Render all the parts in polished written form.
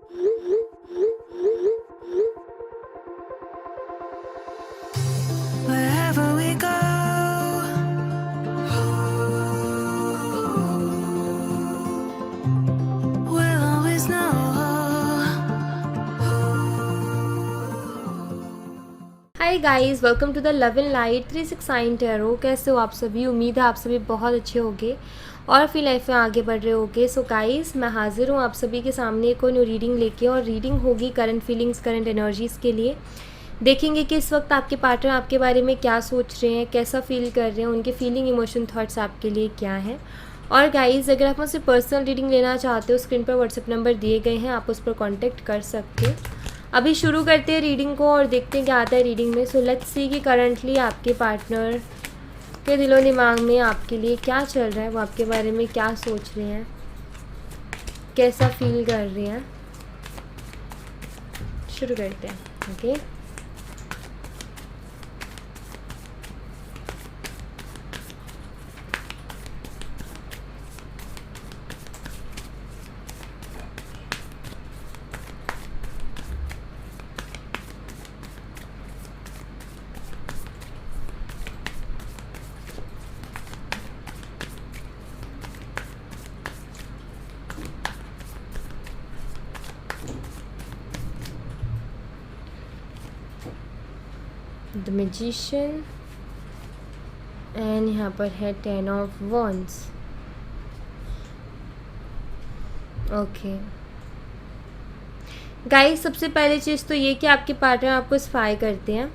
Wherever we go, we'll always know. Hi guys, welcome to the love and light 369 tarot. कैसे हो आप सभी? उम्मीद है आप सभी बहुत अच्छे होंगे और अपनी लाइफ में आगे बढ़ रहे होंगे। सो गाइस, मैं हाजिर हूँ आप सभी के सामने एक और न्यू रीडिंग लेके, और रीडिंग होगी करंट फीलिंग्स, करंट एनर्जीज़ के लिए। देखेंगे कि इस वक्त आपके पार्टनर आपके बारे में क्या सोच रहे हैं, कैसा फील कर रहे हैं, उनके फीलिंग, इमोशन, थॉट्स आपके लिए क्या हैं। और गाइस, अगर आप मुझसे पर्सनल रीडिंग लेना चाहते हो, स्क्रीन पर व्हाट्सएप नंबर दिए गए हैं, आप उस पर कॉन्टैक्ट कर सकते हो। अभी शुरू करते हैं रीडिंग को और देखते हैं क्या आता है रीडिंग में। सो लेट्स सी कि करंटली आपके पार्टनर के दिलो दिमाग में आपके लिए क्या चल रहा है, वो आपके बारे में क्या सोच रहे हैं, कैसा फील कर रहे हैं। शुरू करते हैं। ओके, द मैजिशियन एंड यहाँ पर है 10 ऑफ वॉन्ड्स। ओके गाइस, सबसे पहली चीज़ तो ये कि आपके पार्टनर आपको स्पाई करते हैं,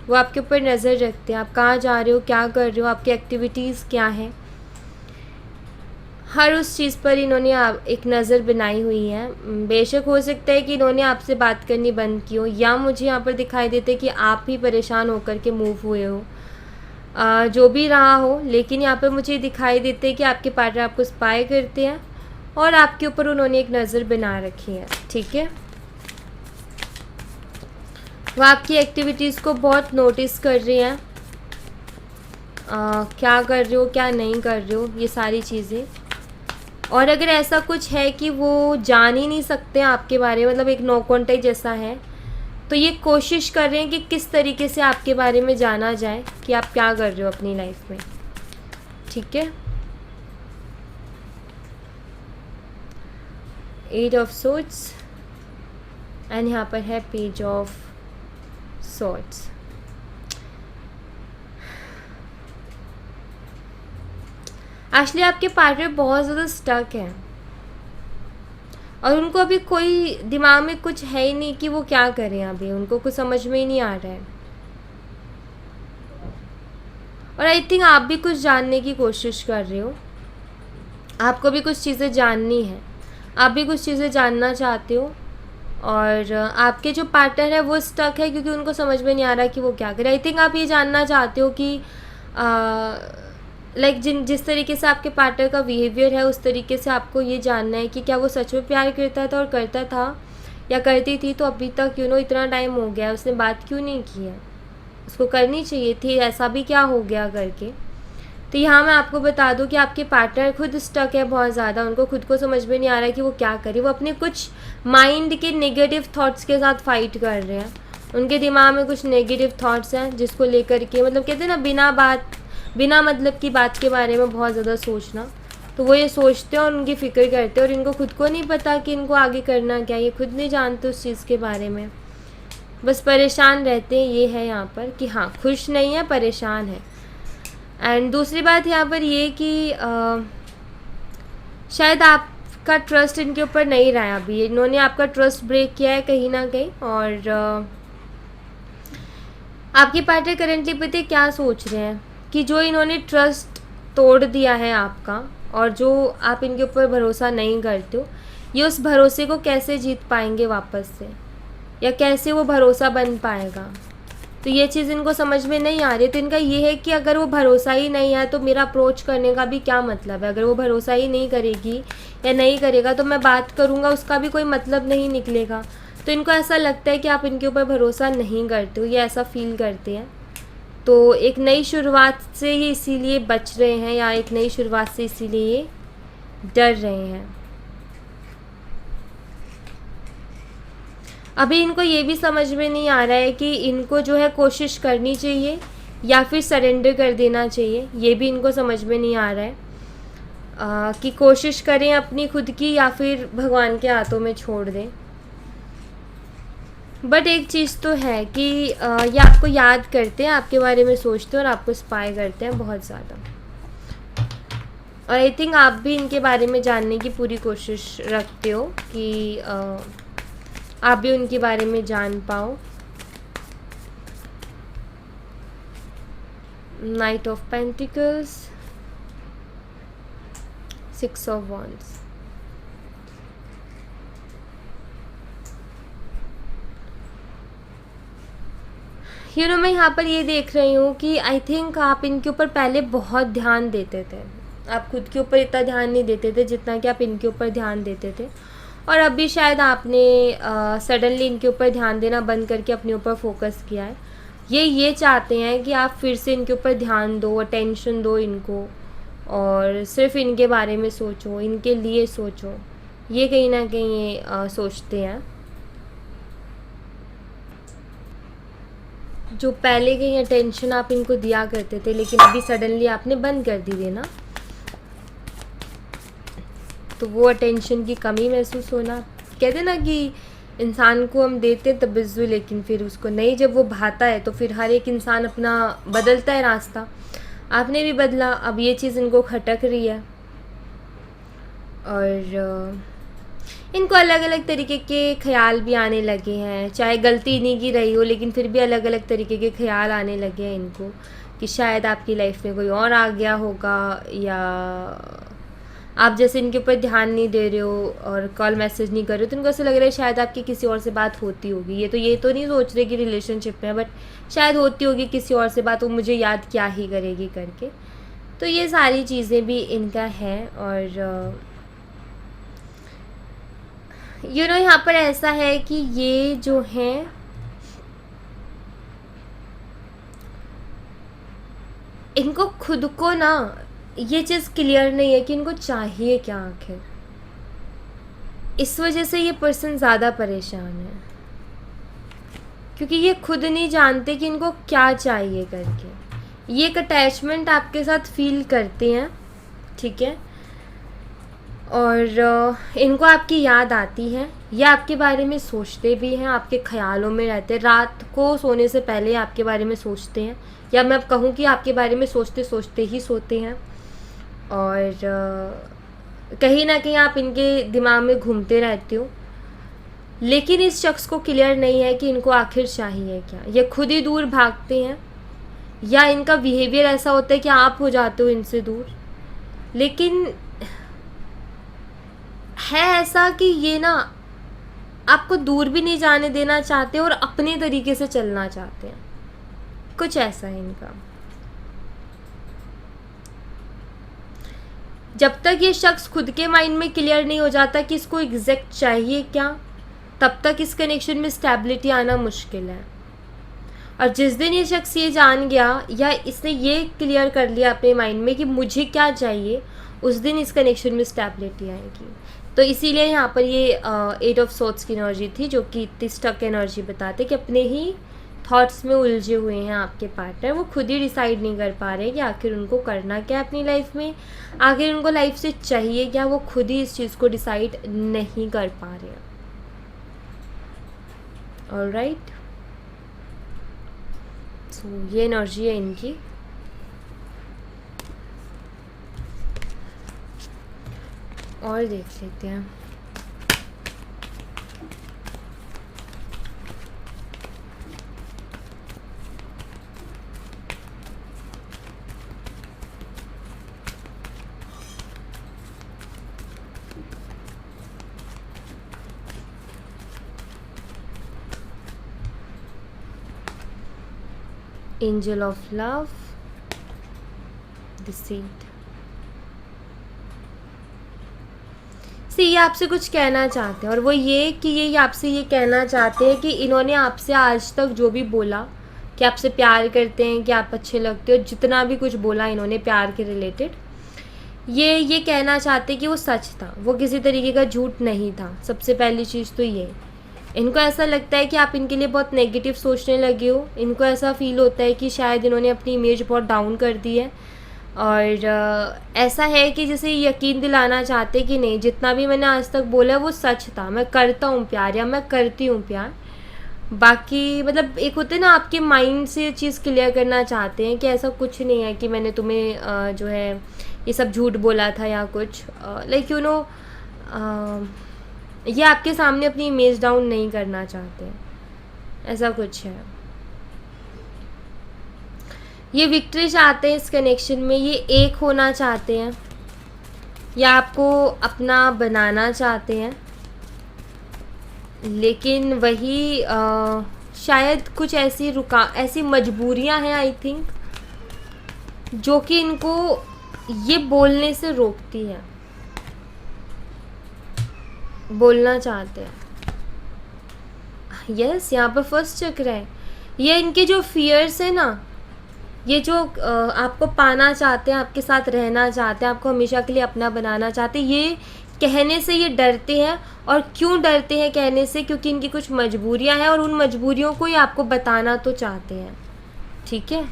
वो आपके ऊपर नज़र रखते हैं। आप कहाँ जा रहे हो, क्या कर रहे हो, आपकी एक्टिविटीज़ क्या हैं, हर उस चीज़ पर इन्होंने एक नज़र बनाई हुई है। बेशक हो सकता है कि इन्होंने आपसे बात करनी बंद की हो, या मुझे यहाँ पर दिखाई देता है कि आप ही परेशान होकर के मूव हुए हो। जो भी रहा हो, लेकिन यहाँ पर मुझे दिखाई देता है कि आपके पार्टनर आपको स्पाई करते हैं और आपके ऊपर उन्होंने एक नज़र बना रखी है। ठीक है, वो आपकी एक्टिविटीज़ को बहुत नोटिस कर रहे हैं। क्या कर रहे हो, क्या नहीं कर रहे हो, ये सारी चीज़ें। और अगर ऐसा कुछ है कि वो जान ही नहीं सकते आपके बारे में, मतलब एक नो कॉन्टेक्ट जैसा है, तो ये कोशिश कर रहे हैं कि किस तरीके से आपके बारे में जाना जाए कि आप क्या कर रहे हो अपनी लाइफ में। ठीक है, 8 ऑफ सोर्ड्स एंड यहाँ पर है पेज ऑफ सोर्ड्स। एक्चुअली आपके पार्टनर बहुत ज़्यादा स्टक है और उनको अभी कोई दिमाग में कुछ है ही नहीं कि वो क्या करें। अभी उनको कुछ समझ में ही नहीं आ रहा है। और आई थिंक आप भी कुछ जानने की कोशिश कर रहे हो, आपको भी कुछ चीज़ें जाननी है, आप भी कुछ चीज़ें जानना चाहते हो। और आपके जो पार्टनर है वो स्टक है क्योंकि उनको समझ में नहीं आ रहा कि वो क्या करे। आई थिंक आप ये जानना चाहते हो कि जिस तरीके से आपके पार्टनर का बिहेवियर है, उस तरीके से आपको ये जानना है कि क्या वो सच में प्यार करता था और करता था या करती थी, तो अभी तक इतना टाइम हो गया उसने बात क्यों नहीं की है, उसको करनी चाहिए थी, ऐसा भी क्या हो गया करके। तो यहाँ मैं आपको बता दूँ कि आपके पार्टनर खुद स्टक है बहुत ज़्यादा। उनको खुद को समझ में नहीं आ रहा है कि वो क्या करे। वो अपने कुछ माइंड के नेगेटिव थॉट्स के साथ फाइट कर रहे हैं। उनके दिमाग में कुछ नेगेटिव थॉट्स हैं जिसको लेकर के, मतलब कहते हैं ना, बिना मतलब की बात के बारे में बहुत ज़्यादा सोचना। तो वो ये सोचते हैं और उनकी फ़िक्र करते हैं और इनको खुद को नहीं पता कि इनको आगे करना क्या। ये खुद नहीं जानते उस चीज़ के बारे में, बस परेशान रहते हैं। ये है यहाँ पर कि हाँ, खुश नहीं है, परेशान है। एंड दूसरी बात यहाँ पर ये कि शायद आपका ट्रस्ट इनके ऊपर नहीं रहा है अभी। इन्होंने आपका ट्रस्ट ब्रेक किया है कहीं ना कहीं। और आपके पार्टनर करेंटली पता है क्या सोच रहे हैं कि जो इन्होंने ट्रस्ट तोड़ दिया है आपका, और जो आप इनके ऊपर भरोसा नहीं करते हो, ये उस भरोसे को कैसे जीत पाएंगे वापस से, या कैसे वो भरोसा बन पाएगा। तो ये चीज़ इनको समझ में नहीं आ रही। तो इनका ये है कि अगर वो भरोसा ही नहीं है तो मेरा अप्रोच करने का भी क्या मतलब है। अगर वो भरोसा ही नहीं करेगी या नहीं करेगा तो मैं बात करूँगा, उसका भी कोई मतलब नहीं निकलेगा। तो इनको ऐसा लगता है कि आप इनके ऊपर भरोसा नहीं करते हो, ये ऐसा फील करते हैं। तो एक नई शुरुआत से ये इसीलिए बच रहे हैं, या एक नई शुरुआत से इसीलिए ये डर रहे हैं। अभी इनको ये भी समझ में नहीं आ रहा है कि इनको जो है कोशिश करनी चाहिए या फिर सरेंडर कर देना चाहिए, ये भी इनको समझ में नहीं आ रहा है कि कोशिश करें अपनी खुद की या फिर भगवान के हाथों में छोड़ दें। बट एक चीज़ तो है कि ये आपको याद करते हैं, आपके बारे में सोचते हैं और आपको स्पाई करते हैं बहुत ज़्यादा। और आई थिंक आप भी इनके बारे में जानने की पूरी कोशिश रखते हो कि आप भी उनके बारे में जान पाओ। Night of pentacles, 6 of wands. मैं यहाँ पर ये देख रही हूँ कि आई थिंक आप इनके ऊपर पहले बहुत ध्यान देते थे, आप खुद के ऊपर इतना ध्यान नहीं देते थे जितना कि आप इनके ऊपर ध्यान देते थे। और अभी शायद आपने सडनली इनके ऊपर ध्यान देना बंद करके अपने ऊपर फोकस किया है। ये चाहते हैं कि आप फिर से इनके ऊपर ध्यान दो, अटेंशन दो इनको, और सिर्फ इनके बारे में सोचो, इनके लिए सोचो। ये कहीं ना कहीं ये सोचते हैं। जो पहले कहीं अटेंशन आप इनको दिया करते थे लेकिन अभी सडनली आपने बंद कर दी देना, तो वो अटेंशन की कमी महसूस होना। कहते ना कि इंसान को हम देते तबज्जो लेकिन फिर उसको नहीं, जब वो भाता है तो फिर हर एक इंसान अपना बदलता है रास्ता। आपने भी बदला, अब ये चीज़ इनको खटक रही है और इनको अलग अलग तरीके के ख्याल भी आने लगे हैं। चाहे गलती इन्हीं की रही हो लेकिन फिर भी अलग अलग तरीके के ख्याल आने लगे हैं इनको कि शायद आपकी लाइफ में कोई और आ गया होगा, या आप जैसे इनके ऊपर ध्यान नहीं दे रहे हो और कॉल मैसेज नहीं कर रहे हो तो इनको ऐसा लग रहा है शायद आपकी किसी और से बात होती होगी। ये तो नहीं सोच रहे कि रिलेशनशिप में है, बट शायद होती होगी किसी और से बात, वो मुझे याद क्या ही करेगी करके। तो ये सारी चीज़ें भी इनका है। और यहाँ पर ऐसा है कि ये जो हैं इनको खुद को ना ये चीज़ क्लियर नहीं है कि इनको चाहिए क्या आखिर। इस वजह से ये पर्सन ज़्यादा परेशान है क्योंकि ये खुद नहीं जानते कि इनको क्या चाहिए करके। ये एक अटैचमेंट आपके साथ फील करते हैं, ठीक है, और इनको आपकी याद आती है, या आपके बारे में सोचते भी हैं, आपके ख्यालों में रहते हैं, रात को सोने से पहले आपके बारे में सोचते हैं, या मैं अब कहूँ कि आपके बारे में सोचते सोचते ही सोते हैं। और कहीं ना कहीं आप इनके दिमाग में घूमते रहते हो, लेकिन इस शख्स को क्लियर नहीं है कि इनको आखिर चाहिए क्या। ये खुद ही दूर भागते हैं या इनका बिहेवियर ऐसा होता है कि आप हो जाते हो इनसे दूर। लेकिन है ऐसा कि ये ना आपको दूर भी नहीं जाने देना चाहते और अपने तरीके से चलना चाहते हैं, कुछ ऐसा है इनका। जब तक ये शख्स खुद के माइंड में क्लियर नहीं हो जाता कि इसको एग्जैक्ट चाहिए क्या, तब तक इस कनेक्शन में स्टेबिलिटी आना मुश्किल है। और जिस दिन ये शख्स ये जान गया या इसने ये क्लियर कर लिया अपने माइंड में कि मुझे क्या चाहिए, उस दिन इस कनेक्शन में स्टेबिलिटी आएगी। तो इसीलिए यहाँ पर ये 8 ऑफ सोर्ड्स की एनर्जी थी, जो कि इतनी स्टक एनर्जी बताते कि अपने ही थॉट्स में उलझे हुए हैं आपके पार्टनर। वो खुद ही डिसाइड नहीं कर पा रहे कि आखिर उनको करना क्या है अपनी लाइफ में, आखिर उनको लाइफ से चाहिए क्या। वो खुद ही इस चीज़ को डिसाइड नहीं कर पा रहे हैं। ऑलराइट, सो ये एनर्जी है इनकी। और देख लेते हैं। Angel of love, deceit. ये आपसे कुछ कहना चाहते हैं, और वो ये कि ये आपसे ये कहना चाहते हैं कि इन्होंने आपसे आज तक जो भी बोला कि आपसे प्यार करते हैं, कि आप अच्छे लगते हो, जितना भी कुछ बोला इन्होंने प्यार के रिलेटेड, ये कहना चाहते कि वो सच था, वो किसी तरीके का झूठ नहीं था। सबसे पहली चीज़ तो ये इनको ऐसा लगता है कि आप इनके लिए बहुत नेगेटिव सोचने लगे हो। इनको ऐसा फ़ील होता है कि शायद इन्होंने अपनी इमेज बहुत डाउन कर दी है। और ऐसा है कि जैसे यकीन दिलाना चाहते कि नहीं, जितना भी मैंने आज तक बोला है वो सच था, मैं करता हूँ प्यार या मैं करती हूँ प्यार। बाकी मतलब एक होते हैं ना, आपके माइंड से ये चीज़ क्लियर करना चाहते हैं कि ऐसा कुछ नहीं है कि मैंने तुम्हें जो है ये सब झूठ बोला था या कुछ, लाइक ये आपके सामने अपनी इमेज डाउन नहीं करना चाहते हैं, ऐसा कुछ है। ये विक्ट्री चाहते हैं इस कनेक्शन में, ये एक होना चाहते हैं या आपको अपना बनाना चाहते हैं। लेकिन वही शायद कुछ ऐसी मजबूरियां हैं आई थिंक, जो कि इनको ये बोलने से रोकती है। बोलना चाहते हैं, यस, यहाँ पर फर्स्ट चक्र है। ये इनके जो फियर्स है ना, ये जो आपको पाना चाहते हैं, आपके साथ रहना चाहते हैं, आपको हमेशा के लिए अपना बनाना चाहते हैं, ये कहने से ये डरते हैं। और क्यों डरते हैं कहने से? क्योंकि इनकी कुछ मजबूरियां हैं और उन मजबूरियों को ये आपको बताना तो चाहते हैं, ठीक है।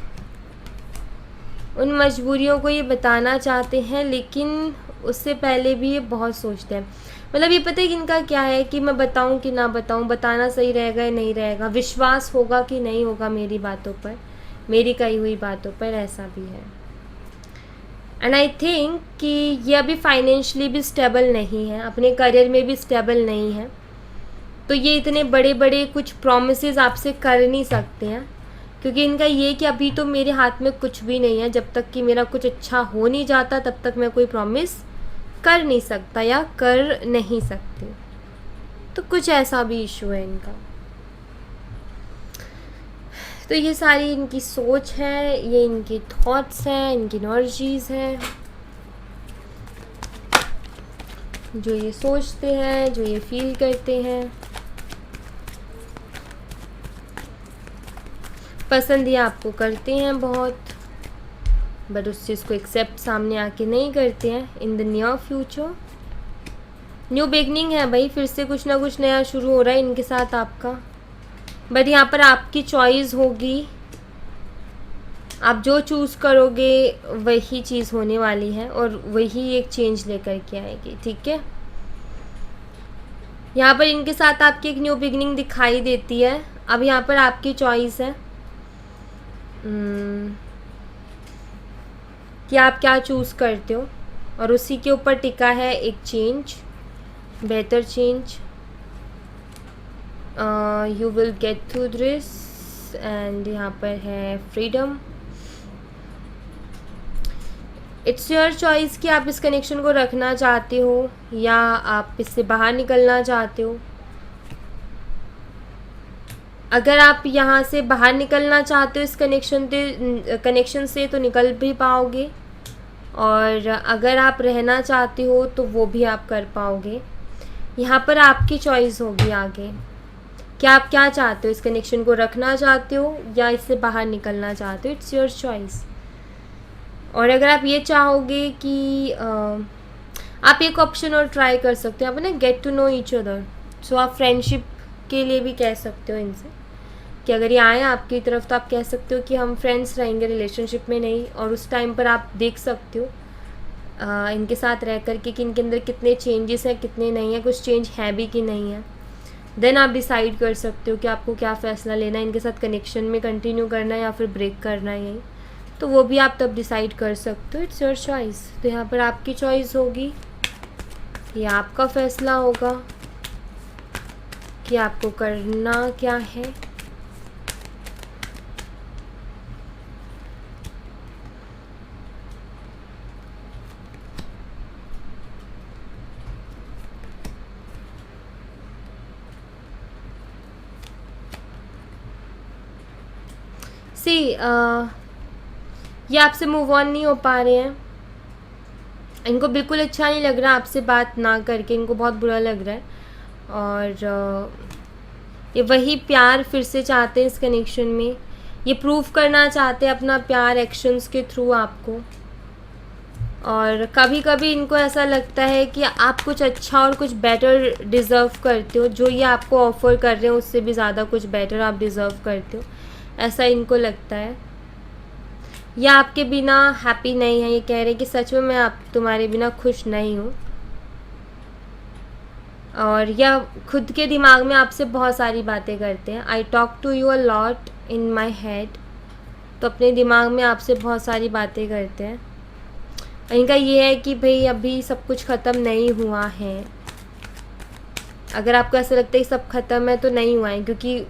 उन मजबूरियों को ये बताना चाहते हैं, लेकिन उससे पहले भी ये बहुत सोचते हैं। मतलब ये पता है कि इनका क्या है कि मैं बताऊं कि ना बताऊं, बताना सही रहेगा या नहीं रहेगा, विश्वास होगा कि नहीं होगा मेरी बातों पर, मेरी कही हुई बातों पर, ऐसा भी है। एंड आई थिंक कि ये अभी फाइनेंशियली भी स्टेबल नहीं है, अपने करियर में भी स्टेबल नहीं है, तो ये इतने बड़े बड़े कुछ प्रॉमिसेस आपसे कर नहीं सकते हैं। क्योंकि इनका ये कि अभी तो मेरे हाथ में कुछ भी नहीं है, जब तक कि मेरा कुछ अच्छा हो नहीं जाता तब तक मैं कोई प्रॉमिस कर नहीं सकता या कर नहीं सकती। तो कुछ ऐसा भी इशू है इनका। तो ये सारी इनकी सोच है, ये इनकी थॉट्स हैं, इनकी एनर्जीज़ हैं, जो ये सोचते हैं, जो ये फील करते हैं। पसंद ये आपको करते हैं बहुत, बट उस चीज़ को एक्सेप्ट सामने आके नहीं करते हैं। In the near future new beginning है भाई, फिर से कुछ ना कुछ नया शुरू हो रहा है इनके साथ आपका। बट यहाँ पर आपकी चॉइस होगी, आप जो चूज़ करोगे वही चीज़ होने वाली है और वही एक चेंज लेकर के आएगी, ठीक है। यहाँ पर इनके साथ आपकी एक न्यू बिगनिंग दिखाई देती है। अब यहाँ पर आपकी चॉइस है कि आप क्या चूज़ करते हो, और उसी के ऊपर टिका है एक change, better change. You will get through this, and यहाँ पर है फ्रीडम। इट्स योर चॉइस कि आप इस कनेक्शन को रखना चाहते हो या आप इससे बाहर निकलना चाहते हो। अगर आप यहाँ से बाहर निकलना चाहते हो इस कनेक्शन से तो निकल भी पाओगे, और अगर आप रहना चाहते हो तो वो भी आप कर पाओगे। यहाँ पर आपकी चॉइस होगी आगे कि आप क्या चाहते हो, इस कनेक्शन को रखना चाहते हो या इससे बाहर निकलना चाहते हो। It's your choice. और अगर आप ये चाहोगे कि आप एक ऑप्शन और ट्राई कर सकते हो, आप ना get to know each other. So आप फ्रेंडशिप के लिए भी कह सकते हो इनसे कि अगर ये आए आपकी तरफ तो आप कह सकते हो कि हम फ्रेंड्स रहेंगे, रिलेशनशिप में नहीं। और उस टाइम पर आप देख सकते हो इनके साथ रह कर के कि इनके अंदर कितने चेंजेस हैं, कितने नहीं हैं, कुछ चेंज है भी कि नहीं है। देन आप डिसाइड कर सकते हो कि आपको क्या फ़ैसला लेना है, इनके साथ कनेक्शन में कंटिन्यू करना है या फिर ब्रेक करना है यही। तो वो भी आप तब डिसाइड कर सकते हो। It's your choice. तो यहाँ पर आपकी चॉइस होगी, ये आपका फ़ैसला होगा कि आपको करना क्या है। सी ये आपसे मूव ऑन नहीं हो पा रहे हैं, इनको बिल्कुल अच्छा नहीं लग रहा आपसे बात ना करके, इनको बहुत बुरा लग रहा है। और ये वही प्यार फिर से चाहते हैं इस कनेक्शन में, ये प्रूव करना चाहते हैं अपना प्यार एक्शंस के थ्रू आपको। और कभी कभी इनको ऐसा लगता है कि आप कुछ अच्छा और कुछ बेटर डिज़र्व करते हो, जो ये आपको ऑफ़र कर रहे हो उससे भी ज़्यादा कुछ बेटर आप डिज़र्व करते हो, ऐसा इनको लगता है। या आपके बिना हैप्पी नहीं है, ये कह रहे हैं कि सच में मैं आप तुम्हारे बिना खुश नहीं हूँ। और या खुद के दिमाग में आपसे बहुत सारी बातें करते हैं। I talk to you a lot in my head, तो अपने दिमाग में आपसे बहुत सारी बातें करते हैं। इनका ये है कि भाई अभी सब कुछ ख़त्म नहीं हुआ है। अगर आपको ऐसा लगता है कि सब ख़त्म है तो नहीं हुआ है, क्योंकि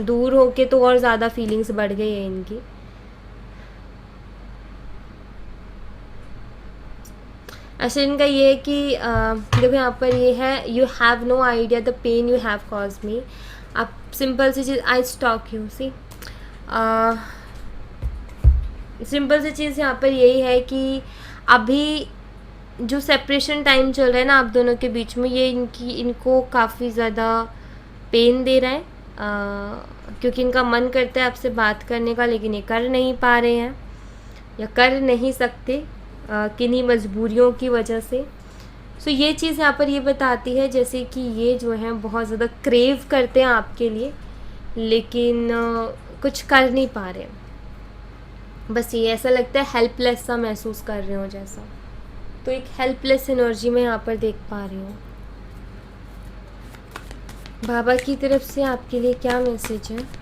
दूर होके तो और ज़्यादा फीलिंग्स बढ़ गई है इनकी। अच्छा, इनका ये है कि देखो यहाँ पर ये है, you have no idea the pain you have caused me. आप सिंपल सी चीज़, I stalk you see, simple सी चीज़ यहाँ पर यही है कि अभी जो सेपरेशन टाइम चल रहा है ना आप दोनों के बीच में, ये इनको काफ़ी ज़्यादा पेन दे रहा है, क्योंकि इनका मन करता है आपसे बात करने का, लेकिन ये कर नहीं पा रहे हैं या कर नहीं सकते किन्हीं मजबूरियों की वजह से। सो ये चीज़ यहाँ पर ये बताती है जैसे कि ये जो है बहुत ज़्यादा क्रेव करते हैं आपके लिए, लेकिन कुछ कर नहीं पा रहे। बस ये ऐसा लगता है हेल्पलेस सा महसूस कर रहे हो जैसा। तो एक हेल्पलेस एनर्जी में यहाँ पर देख पा रही हूँ। बाबा की तरफ से आपके लिए क्या मैसेज है?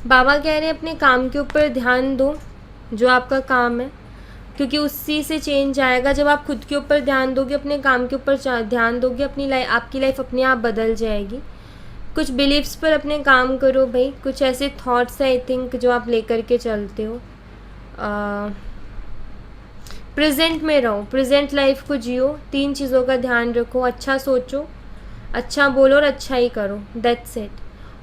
बाबा कह रहे हैं अपने काम के ऊपर ध्यान दो, जो आपका काम है, क्योंकि उसी से चेंज आएगा। जब आप खुद के ऊपर ध्यान दोगे, अपने काम के ऊपर ध्यान दोगे, आपकी लाइफ अपने आप बदल जाएगी। कुछ बिलीव्स पर अपने काम करो भाई, कुछ ऐसे थॉट्स आई थिंक जो आप लेकर के चलते हो। प्रेजेंट में रहो, प्रेजेंट लाइफ को जियो, 3 चीज़ों का ध्यान रखो, अच्छा सोचो, अच्छा बोलो और अच्छा ही करो, दैट्स इट।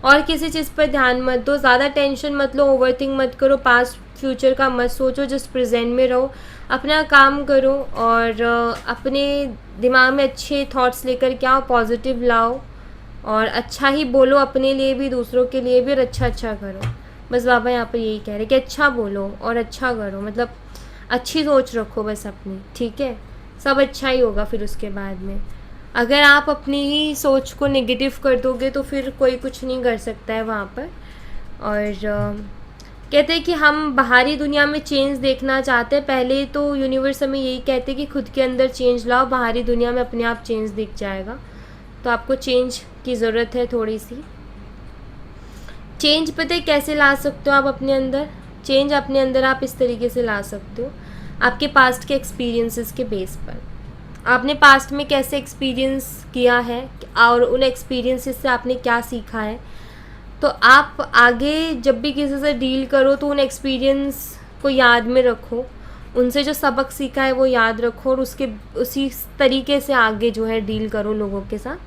और किसी चीज़ पर ध्यान मत दो, ज़्यादा टेंशन मत लो, ओवरथिंक मत करो, पास्ट फ्यूचर का मत सोचो, जस्ट प्रेजेंट में रहो, अपना काम करो और अपने दिमाग में अच्छे थॉट्स लेकर के आओ, पॉजिटिव लाओ और अच्छा ही बोलो, अपने लिए भी दूसरों के लिए भी, और अच्छा अच्छा करो। बस बाबा यहाँ पर यही कह रहे हैं कि अच्छा बोलो और अच्छा करो, मतलब अच्छी सोच रखो बस अपनी, ठीक है? सब अच्छा ही होगा फिर उसके बाद में। अगर आप अपनी ही सोच को नेगेटिव कर दोगे तो फिर कोई कुछ नहीं कर सकता है वहाँ पर। और कहते हैं कि हम बाहरी दुनिया में चेंज देखना चाहते हैं, पहले तो यूनिवर्स हमें यही कहते हैं कि खुद के अंदर चेंज लाओ, बाहरी दुनिया में अपने आप चेंज दिख जाएगा। तो आपको चेंज की ज़रूरत है थोड़ी सी। चेंज पता है कैसे ला सकते हो आप अपने अंदर? चेंज अपने अंदर आप इस तरीके से ला सकते हो, आपके पास्ट के एक्सपीरियंसेस के बेस पर। आपने पास्ट में कैसे एक्सपीरियंस किया है और उन एक्सपीरियंसेस से आपने क्या सीखा है, तो आप आगे जब भी किसी से डील करो तो उन एक्सपीरियंस को याद में रखो, उनसे जो सबक सीखा है वो याद रखो और उसी तरीके से आगे जो है डील करो लोगों के साथ।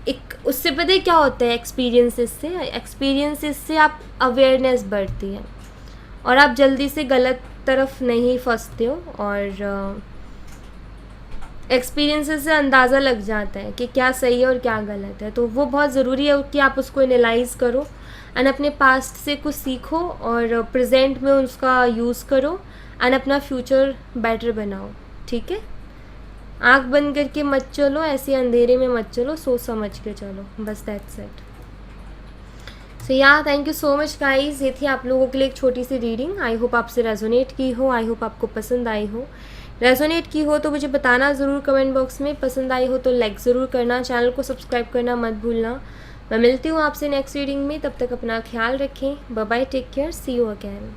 एक उससे पता है क्या होता है, एक्सपीरियंसेस से आप अवेयरनेस बढ़ती है और आप जल्दी से गलत तरफ नहीं फंसते हो, और एक्सपीरियंसेस से अंदाज़ा लग जाता है कि क्या सही है और क्या गलत है। तो वो बहुत ज़रूरी है कि आप उसको एनालाइज़ करो एंड अपने पास्ट से कुछ सीखो और प्रेजेंट में उसका यूज़ करो एंड अपना फ्यूचर बेटर बनाओ, ठीक है? आँख बंद करके मत चलो, ऐसे अंधेरे में मत चलो, सोच समझ के चलो, बस that's it. So yeah thank you so much guys, ये थी आप लोगों के लिए एक छोटी सी रीडिंग। आई होप आपसे रेजोनेट की हो, आई होप आपको पसंद आई हो। रेजोनेट की हो तो मुझे बताना ज़रूर कमेंट बॉक्स में, पसंद आई हो तो लाइक ज़रूर करना, चैनल को सब्सक्राइब करना मत भूलना। मैं मिलती हूँ आपसे नेक्स्ट रीडिंग में, तब तक अपना ख्याल रखें, bye bye, take care, see you again.